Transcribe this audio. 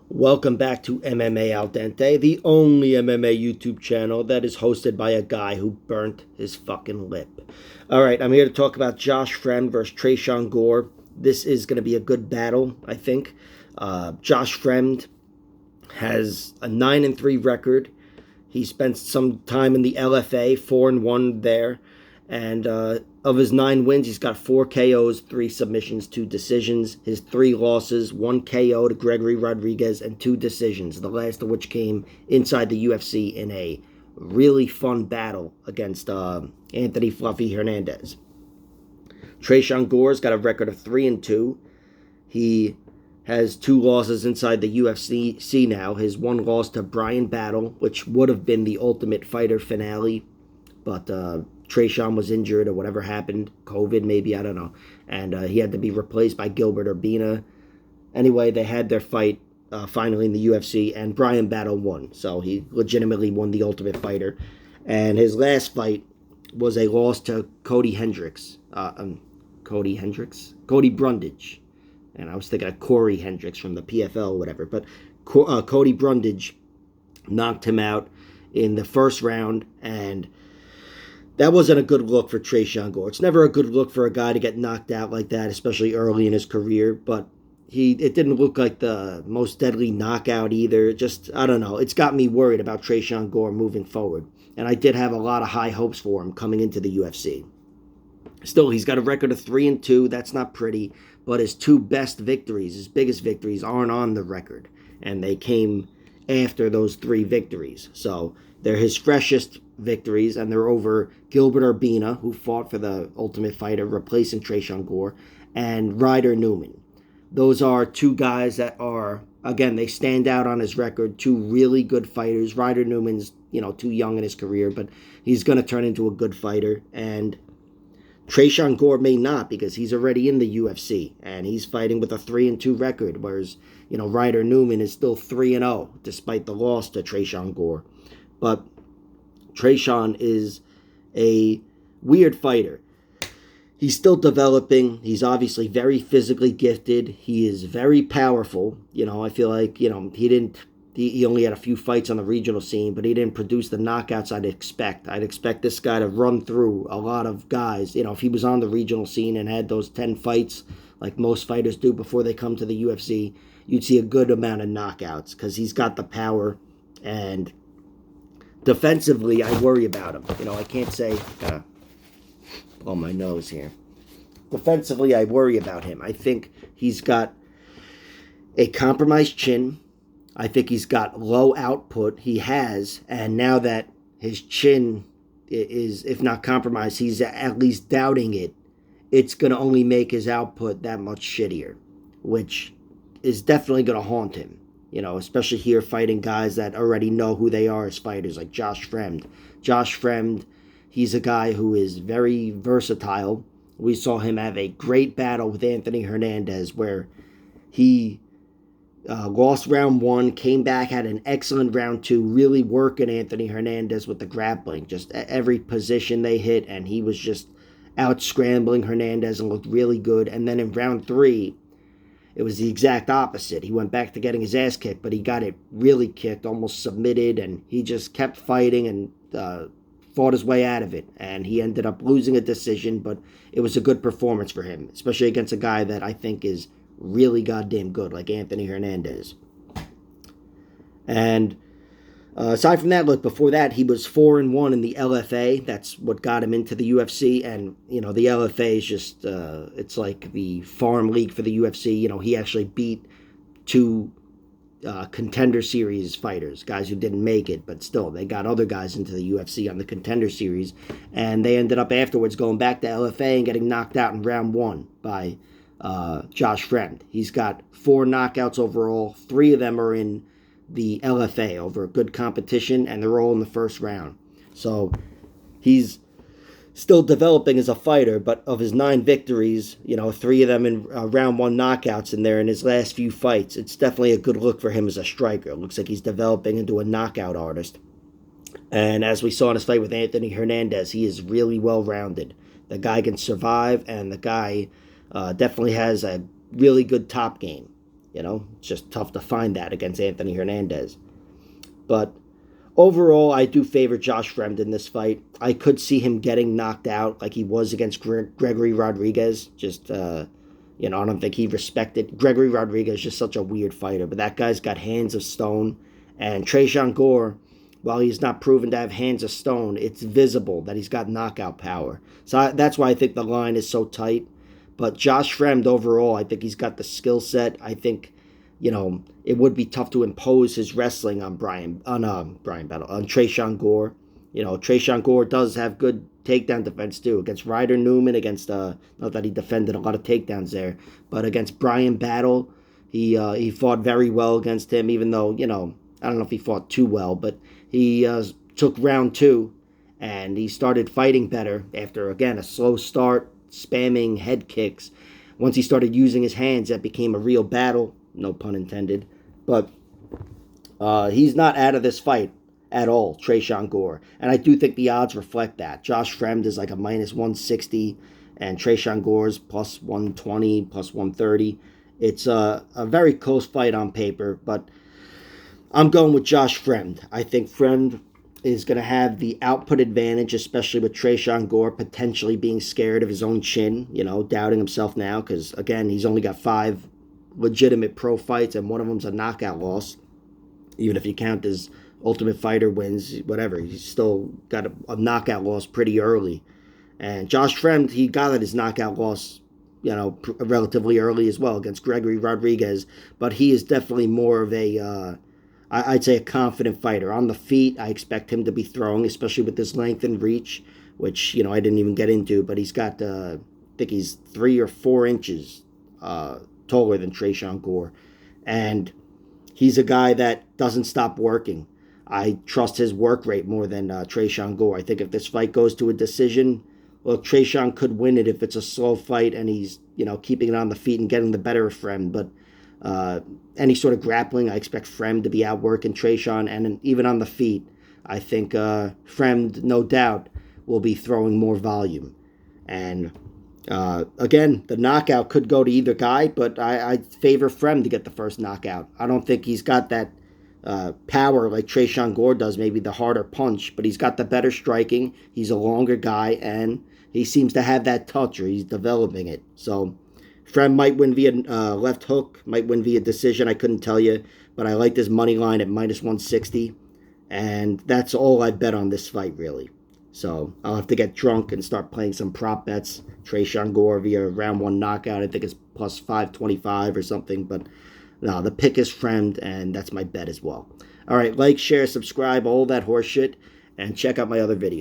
Welcome back to MMA Al Dente, the only MMA YouTube channel that is hosted by a guy who burnt his fucking lip. All right, I'm here to talk about Josh Fremd versus Tresean Gore. This is going to be a good battle, I think. Josh Fremd has a 9-3 record. He spent some time in the LFA, 4-1 there. And of his 9 wins, he's got 4 KOs, 3 submissions, 2 decisions. His 3 losses, 1 KO to Gregory Rodriguez and 2 decisions, the last of which came inside the UFC in a really fun battle against Anthony Fluffy Hernandez. Tresean Gore's got a record of 3-2. He has 2 losses inside the UFC now. His 1 loss to Brian Battle, which would have been the Ultimate Fighter finale, but Tresean was injured or whatever happened, COVID maybe, I don't know, and he had to be replaced by Gilbert Urbina. Anyway, they had their fight finally in the UFC, and Brian Battle won, so he legitimately won the Ultimate Fighter. And his last fight was a loss to Cody Brundage. And I was thinking of Corey Hendricks from the PFL or whatever. But Cody Brundage knocked him out in the first round. And that wasn't a good look for Tresean Gore. It's never a good look for a guy to get knocked out like that, especially early in his career. But it didn't look like the most deadly knockout either. Just, I don't know. It's got me worried about Tresean Gore moving forward. And I did have a lot of high hopes for him coming into the UFC. Still, he's got a record of 3-2. That's not pretty. But his 2 best victories, his biggest victories, aren't on the record. And they came after those 3 victories. So they're his freshest victories, and they're over Gilbert Urbina, who fought for the Ultimate Fighter, replacing Tresean Gore, and Ryder Newman. Those are 2 guys that are, again, they stand out on his record. 2 really good fighters. Ryder Newman's, too young in his career, but he's going to turn into a good fighter. And Tresean Gore may not, because he's already in the UFC and he's fighting with a 3-2 record, whereas Ryder Newman is still 3-0 despite the loss to Tresean Gore. But Tresean is a weird fighter. He's still developing. He's obviously very physically gifted. He is very powerful. I feel like he only had a few fights on the regional scene, but he didn't produce the knockouts I'd expect. I'd expect this guy to run through a lot of guys. If he was on the regional scene and had those 10 fights like most fighters do before they come to the UFC, you'd see a good amount of knockouts because he's got the power. And defensively, I worry about him. I can't say, gotta blow my nose here. Defensively, I worry about him. I think he's got a compromised chin. I think he's got low output. He has, and now that his chin is, if not compromised, he's at least doubting it, it's going to only make his output that much shittier, which is definitely going to haunt him, especially here fighting guys that already know who they are as fighters, like Josh Fremd. Josh Fremd, he's a guy who is very versatile. We saw him have a great battle with Anthony Hernandez where he lost round 1, came back, had an excellent round 2, really working Anthony Hernandez with the grappling. Just every position they hit, and he was just out scrambling Hernandez and looked really good. And then in round 3, it was the exact opposite. He went back to getting his ass kicked, but he got it really kicked, almost submitted, and he just kept fighting and fought his way out of it. And he ended up losing a decision, but it was a good performance for him, especially against a guy that I think is really goddamn good, like Anthony Hernandez. And aside from that, look, before that, he was 4-1 in the LFA. That's what got him into the UFC. And, the LFA is just, it's like the farm league for the UFC. He actually beat 2 contender series fighters, guys who didn't make it, but still, they got other guys into the UFC on the contender series. And they ended up afterwards going back to LFA and getting knocked out in round 1 by Josh Fremd. He's got 4 knockouts overall. 3 of them are in the LFA over a good competition, and they're all in the first round. So he's still developing as a fighter, but of his 9 victories, 3 of them in round 1 knockouts in there in his last few fights. It's definitely a good look for him as a striker. It looks like he's developing into a knockout artist. And as we saw in his fight with Anthony Hernandez, he is really well-rounded. The guy can survive, and the guy definitely has a really good top game. It's just tough to find that against Anthony Hernandez. But overall, I do favor Josh Fremd in this fight. I could see him getting knocked out like he was against Gregory Rodriguez. Just, I don't think he respected. Gregory Rodriguez is just such a weird fighter, but that guy's got hands of stone. And Tresean Gore, while he's not proven to have hands of stone, it's visible that he's got knockout power. So that's why I think the line is so tight. But Josh Fremd overall, I think he's got the skill set. I think, it would be tough to impose his wrestling on Tresean Gore. Tresean Gore does have good takedown defense too. Against Ryder Newman, not that he defended a lot of takedowns there, but against Brian Battle, he fought very well against him, even though, I don't know if he fought too well, but he took round 2 and he started fighting better after, again, a slow start, spamming head kicks. Once he started using his hands, that became a real battle, no pun intended. But he's not out of this fight at all, Tresean Gore. And I do think the odds reflect that. Josh Fremd is like a minus 160, and Tresean Gore's plus 120, plus 130. It's a very close fight on paper, but I'm going with Josh Fremd. I think Fremd is going to have the output advantage, especially with Tresean Gore potentially being scared of his own chin, doubting himself now, because, again, he's only got 5 legitimate pro fights, and one of them's a knockout loss. Even if you count his Ultimate Fighter wins, whatever, he's still got a knockout loss pretty early. And Josh Fremd, he got his knockout loss, relatively early as well against Gregory Rodriguez, but he is definitely more of I'd say a confident fighter. On the feet, I expect him to be throwing, especially with his length and reach, which, I didn't even get into, but he's got, I think he's 3 or 4 inches taller than Tresean Gore. And he's a guy that doesn't stop working. I trust his work rate more than Tresean Gore. I think if this fight goes to a decision, well, Tresean could win it if it's a slow fight and he's, keeping it on the feet and getting the better of Fremd. But any sort of grappling, I expect Fremd to be outworking Tresean. And even on the feet, I think Fremd, no doubt, will be throwing more volume. And again, the knockout could go to either guy, but I favor Fremd to get the first knockout. I don't think he's got that power like Tresean Gore does, maybe the harder punch, but he's got the better striking. He's a longer guy, and he seems to have that touch, or he's developing it. So Fremd might win via left hook, might win via decision. I couldn't tell you, but I like this money line at minus 160, and that's all I bet on this fight, really. So I'll have to get drunk and start playing some prop bets. Tresean Gore via round 1 knockout, I think it's plus 525 or something, but no, the pick is Fremd, and that's my bet as well. All right, like, share, subscribe, all that horse shit, and check out my other videos.